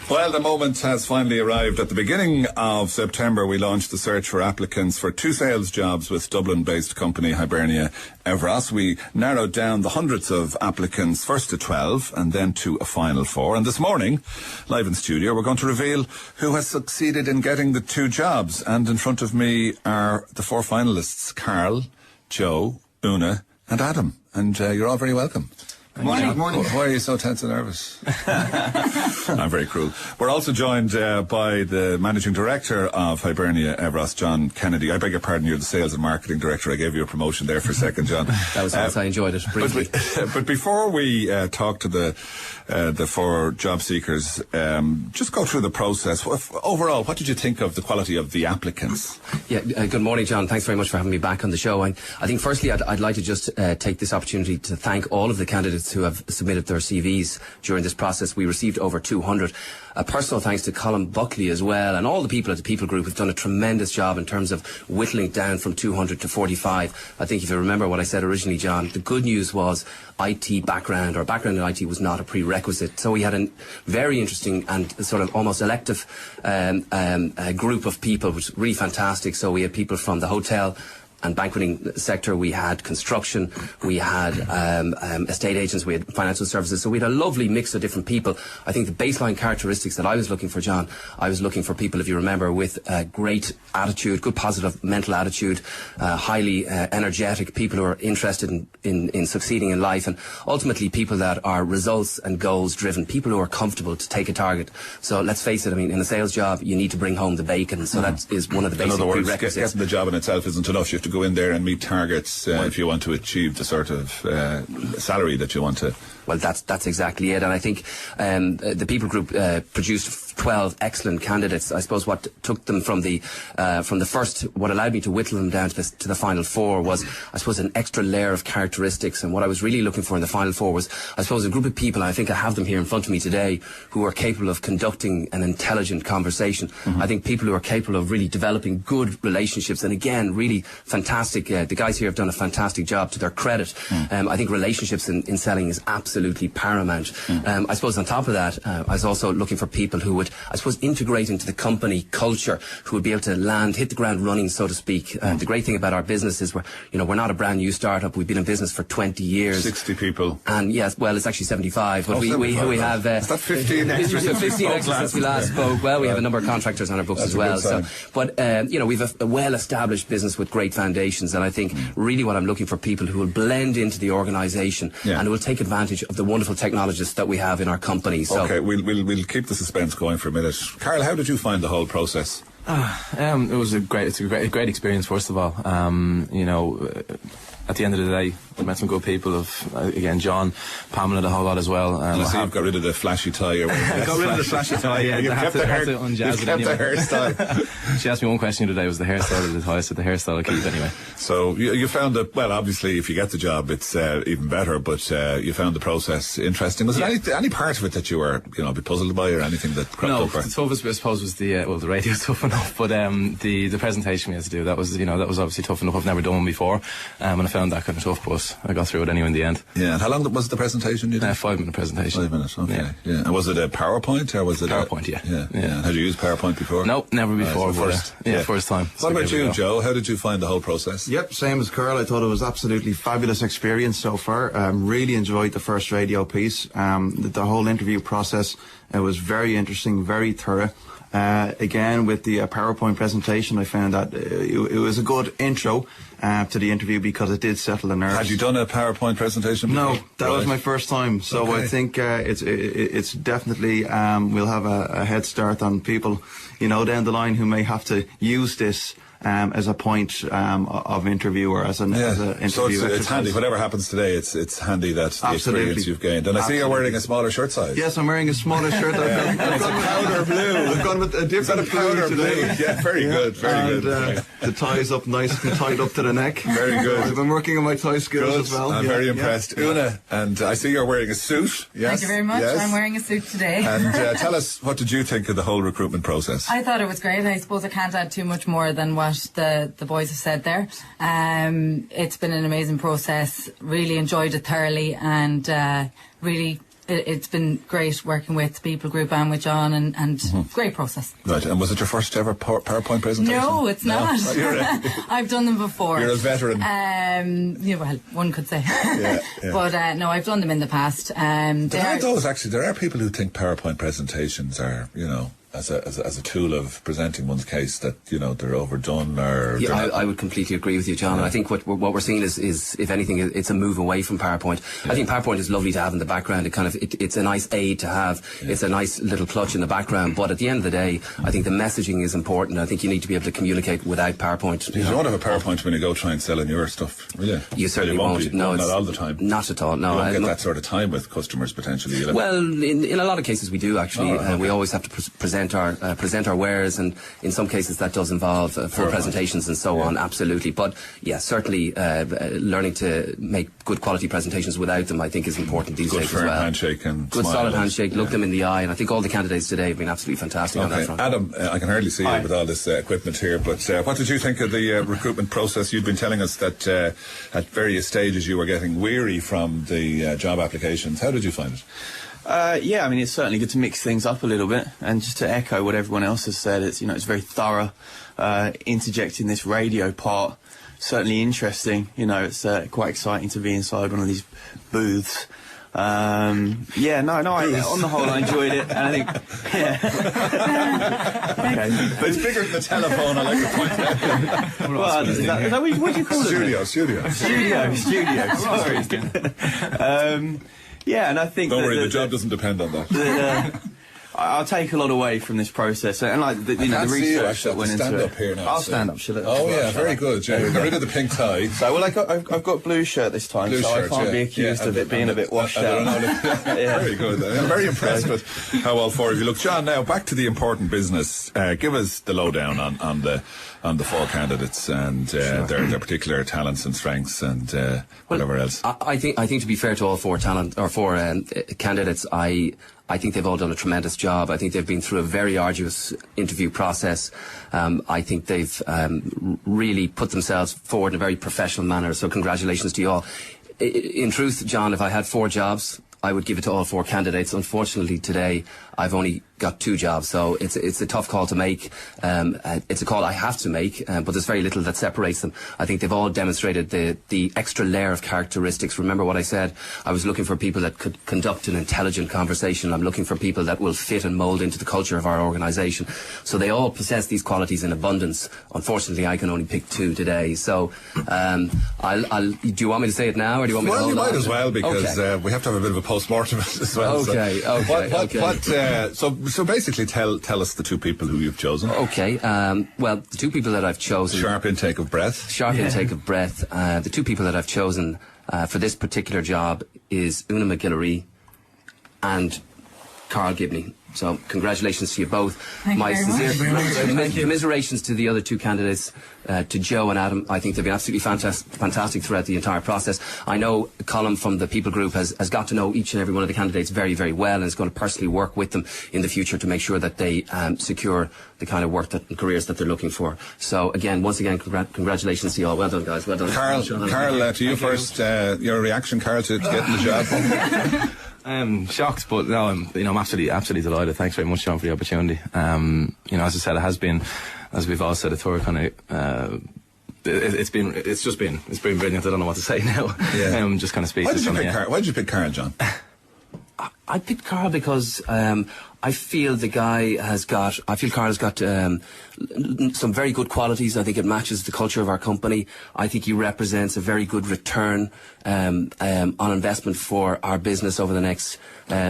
Well, the moment has finally arrived. At the beginning of September, we launched the search for applicants for 2 sales jobs with Dublin-based company Hibernia Evros. We narrowed down the hundreds of applicants, first to 12 and then to a final 4. And this morning, live in studio, we're going to reveal who has succeeded in getting the 2 jobs. And in front of me are the 4 finalists, Carl, Joe, Una and Adam. And you're all very welcome. Morning. Why are you so tense and nervous? I'm very cruel. We're also joined by the Managing Director of Hibernia Evros, John Kennedy. I beg your pardon, you're the Sales and Marketing Director. I gave you a promotion there for a second, John. That was nice. I enjoyed it briefly. But before we talk to the 4 job seekers, just go through the process. Overall, what did you think of the quality of the applicants? Yeah, good morning, John. Thanks very much for having me back on the show. I think firstly I'd like to just take this opportunity to thank all of the candidates who have submitted their CVs during this process. We received over 200. A personal thanks to Colin Buckley as well, and all the people at the People Group have done a tremendous job in terms of whittling down from 200 to 45. I think if you remember what I said originally, John, the good news was IT background, or background in IT was not a prerequisite. So we had a very interesting and sort of almost elective group of people, which was really fantastic. So we had people from the hotel and banqueting sector, we had construction, we had estate agents, we had financial services. So we had a lovely mix of different people. I think the baseline characteristics that I was looking for, John, I was looking for people, if you remember, with great attitude, good positive mental attitude, highly energetic, people who are interested in succeeding in life, and ultimately people that are results and goals driven, people who are comfortable to take a target. So let's face it, I mean, in a sales job, you need to bring home the bacon. So that is one of the basic prerequisites. Getting the job in itself isn't enough. You have to go in there and meet targets if you want to achieve the sort of salary that you want to. Well, that's exactly it. And I think the People Group produced 12 excellent candidates. I suppose what took them from the first, what allowed me to whittle them down to the final 4 was, I suppose, an extra layer of characteristics. And what I was really looking for in the final 4 was, I suppose, a group of people, and I think I have them here in front of me today, who are capable of conducting an intelligent conversation. Mm-hmm. I think people who are capable of really developing good relationships. And again, really fantastic. The guys here have done a fantastic job, to their credit. I think relationships in selling is absolutely paramount. I suppose on top of that, I was also looking for people who would, I suppose, integrate into the company culture, who would be able to hit the ground running, so to speak. The great thing about our business is we're not a brand new startup. We've been in business for 20 years. 60 people. And yes, well, it's actually 75. But we have... is that 15 extra? 15 extra since we last spoke. Well, we have a number of contractors on our books as well. So, but, we've a well-established business with great foundations. And I think really what I'm looking for, people who will blend into the organisation and who will take advantage of the wonderful technologists that we have in our company. So, okay, we'll keep the suspense going for a minute. Carl, how did you find the whole process? It was a great experience. First of all, at the end of the day, we met some good people. Again, John, Pamela, the whole lot as well. And I see you've got rid of the flashy tie. Got rid of the flashy tie. Yeah, you kept the hairstyle. She asked me one question today: was the hairstyle or the tie? So the hairstyle I keep anyway. So you found that, well, obviously, if you get the job, it's even better. But you found the process interesting. Was there any part of it that you were, a bit puzzled by, or anything that cropped up? No, the toughest, I suppose, was the radio tough enough, but the presentation we had to do, that was obviously tough enough. I've never done one before, and I found that kind of tough, but I got through it anyway in the end. Yeah, and how long was the presentation you did? 5-minute presentation. 5 minutes, okay. Yeah. And was it a PowerPoint, or was it PowerPoint? Yeah. Had you used PowerPoint before? No, never before. First time. What about you, Joe? How did you find the whole process? Yep, same as Carl. I thought it was absolutely fabulous experience so far. Really enjoyed the first radio piece. The whole interview process was very interesting, very thorough. Again, with the PowerPoint presentation, I found that it was a good intro to the interview, because it did settle the nerves. Had you done a PowerPoint presentation before? No, that was my first time. So okay. I think it's definitely we'll have a head start on people, down the line, who may have to use this as a point of interview, or as an interview. So it's handy. Whatever happens today, it's handy that the experience you've gained. And I see you're wearing a smaller shirt size. Yes, I'm wearing a smaller shirt. I've gone with powder blue. I've gone with a different powder blue. Yeah, very good. Very good. The tie's up nice and tied up to the neck. Very good. I've been working on my tie skills as well. I'm very impressed. Una, and I see you're wearing a suit. Yes. Thank you very much. Yes. I'm wearing a suit today. And tell us, what did you think of the whole recruitment process? I thought it was great. I suppose I can't add too much more than what the boys have said there. It's been an amazing process. Really enjoyed it thoroughly, and really it's been great working with the People Group and with John, and great process. Right, and was it your first ever PowerPoint presentation? No, it's not. I've done them before. You're a veteran. Yeah, well, one could say. But no, I've done them in the past. There are people who think PowerPoint presentations are, as a tool of presenting one's case, that they're overdone, or I would completely agree with you, John. I think what we're seeing is if anything, it's a move away from PowerPoint. I think PowerPoint is lovely to have in the background. It's a nice aid to have. It's a nice little clutch in the background, but at the end of the day, I think the messaging is important. I think you need to be able to communicate without PowerPoint. You don't have a PowerPoint when you go try and sell in your stuff, will you? You certainly won't. No, not all the time. Not at all. No, you don't get that sort of time with customers potentially. Well, in a lot of cases we do actually. We always have to present our wares, and in some cases that does involve full presentations and so on. Absolutely, but yeah, certainly learning to make good quality presentations without them, I think, is important these days as well. Good firm handshake and good solid handshake. Look them in the eye, and I think all the candidates today have been absolutely fantastic on that front. Adam, I can hardly see you with all this equipment here, but what did you think of the recruitment process? You'd been telling us that at various stages you were getting weary from the job applications. How did you find it? Yeah, I mean, it's certainly good to mix things up a little bit, and just to echo what everyone else has said, it's it's very thorough. Interjecting this radio part, certainly interesting. It's quite exciting to be inside one of these booths. On the whole, I enjoyed it, and I think, okay. But it's bigger than the telephone, I like to point out. Well, is that what do you call it? Studio. Sorry. Yeah, and I think... Don't worry, the job doesn't depend on that. I'll take a lot away from this process, and the research that went into it. Here now, I'll stand up, shall I? Oh yeah, very good. Yeah, got rid of the pink tie. So, I've got blue shirt this time, I can't be accused of it being a bit washed out. Very good. I'm very impressed with how all four of you look. John, now back to the important business. Give us the lowdown on the four candidates and their particular talents and strengths and whatever else. I think to be fair to all four candidates, I think they've all done a tremendous job. I think they've been through a very arduous interview process. I think they've really put themselves forward in a very professional manner. So congratulations to you all. In truth, John, if I had 4 jobs, I would give it to all 4 candidates. Unfortunately, today I've only got 2 jobs, so it's a tough call to make. It's a call I have to make, but there's very little that separates them. I think they've all demonstrated the extra layer of characteristics. Remember what I said? I was looking for people that could conduct an intelligent conversation. I'm looking for people that will fit and mould into the culture of our organisation. So they all possess these qualities in abundance. Unfortunately, I can only pick 2 today. So do you want me to say it now, or do you want me to hold on? Well, you might as well, because we have to have a bit of a post-mortem as well. Okay. So basically, tell us the 2 people who you've chosen. Okay. Well, the 2 people that I've chosen. Sharp intake of breath. Intake of breath. The 2 people that I've chosen for this particular job is Mac Giolla Ri and Carl Gibney. So congratulations to you both. Thank you very much. Commiserations to the other 2 candidates, to Joe and Adam. I think they've been absolutely fantastic throughout the entire process. I know Colin from the People Group has got to know each and every one of the candidates very, very well, and is going to personally work with them in the future to make sure that they secure the kind of work and careers that they're looking for. So once again, congratulations to you all. Well done, guys. Well done. Carl, to you first. Your reaction, Carl, to getting the job. I'm shocked, but no, I'm absolutely delighted. Thanks very much, John, for the opportunity. As I said, it has been, as we've all said, a thorough kind of. It's been brilliant. I don't know what to say now. Yeah. I'm just kind of speechless. Why did you pick Carl, John? I picked Carl because I feel Carl has got some very good qualities. I think it matches the culture of our company. I think he represents a very good return on investment for our business over the next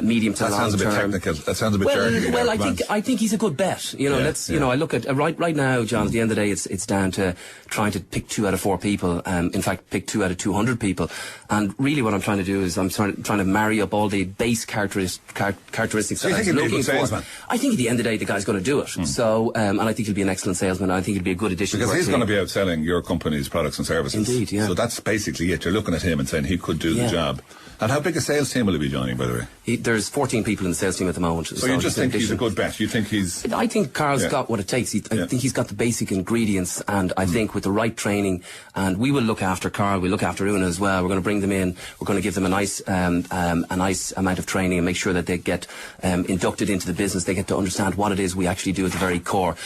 medium to long term. That sounds a bit technical. That sounds a bit jargony. Well, I think he's a good bet. I look at right now, John. At the end of the day, it's down to trying to pick 2 out of 4 people. In fact, pick 2 out of 200 people. And really, what I'm trying to do is I'm trying to marry up all the base characteristics that I was looking looking for. salesman? I think at the end of the day, the guy's going to do it. So, and I think he'll be an excellent salesman. I think he'll be a good addition Because to our he's team. going to be out selling your company's products and services. Indeed, yeah. So that's basically it. You're looking at him and saying he could do the job. And how big a sales team will he be joining, by the way? There's 14 people in the sales team at the moment. So you just think he's a good bet? You think he's... I think Carl's got what it takes. I think he's got the basic ingredients, and I think with the right training, and we will look after Carl, we'll look after Una as well. We're going to bring them in. We're going to give them a nice amount of training and make sure that they get inducted into the business. They get to understand what it is we actually do at the very core.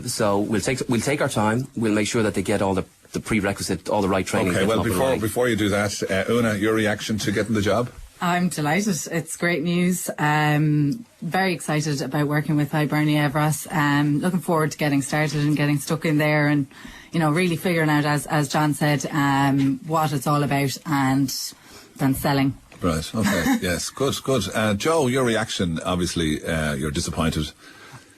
So we'll take our time. We'll make sure that they get all the prerequisite, all the right training. Okay, well, before you do that, Una, your reaction to getting the job? I'm delighted. It's great news. Very excited about working with Hibernia Evros. Looking forward to getting started and getting stuck in there and, you know, really figuring out, as John said, what it's all about and then selling. Right, okay, yes, good. Joe, your reaction, obviously, you're disappointed.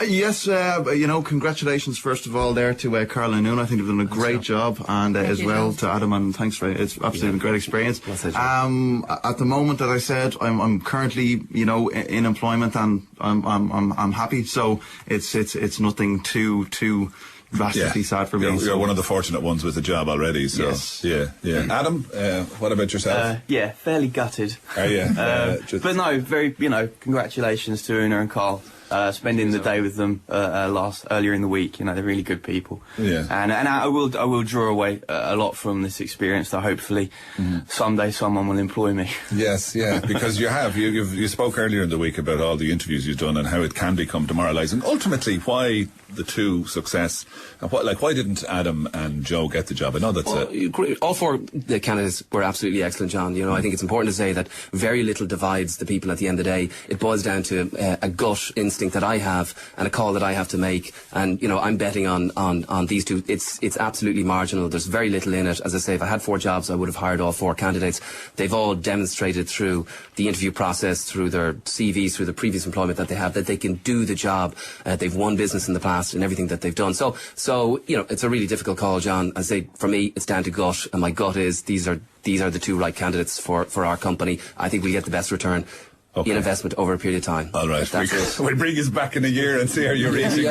Yes, congratulations first of all there to Carl and Una. I think they've done a great job, and as well to Adam, and thanks for it. It's absolutely a great experience. At the moment that I said, I'm currently, in employment, and I'm happy. So it's nothing too drastically sad for me. You're one of the fortunate ones with a job already. So yes. Yeah. Adam, what about yourself? Fairly gutted. But no, very, congratulations to Una and Carl. Spending the day with them earlier in the week, they're really good people. Yeah. And I will draw away a lot from this experience. So hopefully someday someone will employ me. Yes, yeah, because you spoke earlier in the week about all the interviews you've done and how it can become demoralising. Ultimately, why the two success? Why didn't Adam and Joe get the job? I know that's all four the candidates were absolutely excellent, John. I think it's important to say that very little divides the people at the end of the day. It boils down to a gut instinct that I have and a call that I have to make, and I'm betting on these two. It's absolutely marginal. There's very little in it. As I say, if I had 4 jobs, I would have hired all 4 candidates. They've all demonstrated through the interview process, through their CVs, through the previous employment that they have, that they can do the job. They've won business in the past and everything that they've done. So it's a really difficult call, John. I say for me, it's down to gut, and my gut is these are the 2 right candidates for our company. I think we get the best return. In investment over a period of time. All right. We'll bring you back in a year and see how you're reaching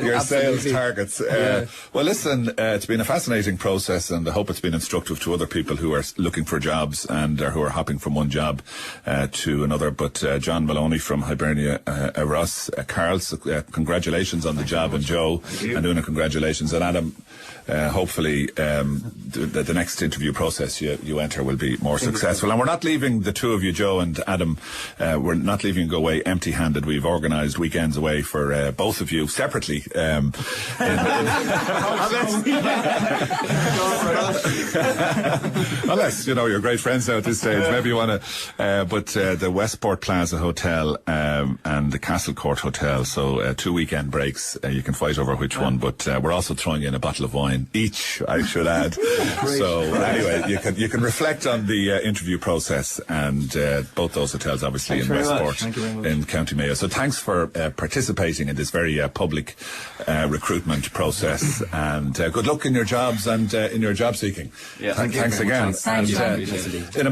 your sales targets. Well, listen, it's been a fascinating process, and I hope it's been instructive to other people who are looking for jobs and who are hopping from one job to another. But John Maloney from Hibernia Evros, Carl, congratulations on the job, and Joe and Una, congratulations, and Adam. Hopefully the next interview process you enter will be more successful. And we're not leaving the two of you, Joe and Adam, we're not leaving you go away empty-handed. We've organised weekends away for both of you separately. Unless, you're great friends now at this stage. Maybe you want to... but the Westport Plaza Hotel and the Castle Court Hotel. So 2 weekend breaks. You can fight over which one. But we're also throwing in a bottle of wine each, I should add. So anyway, you can reflect on the interview process, and both those hotels obviously in Westport in County Mayo. So thanks for participating in this very public recruitment process, and good luck in your jobs and in your job seeking. Yeah. Thanks again. Thanks, John. In a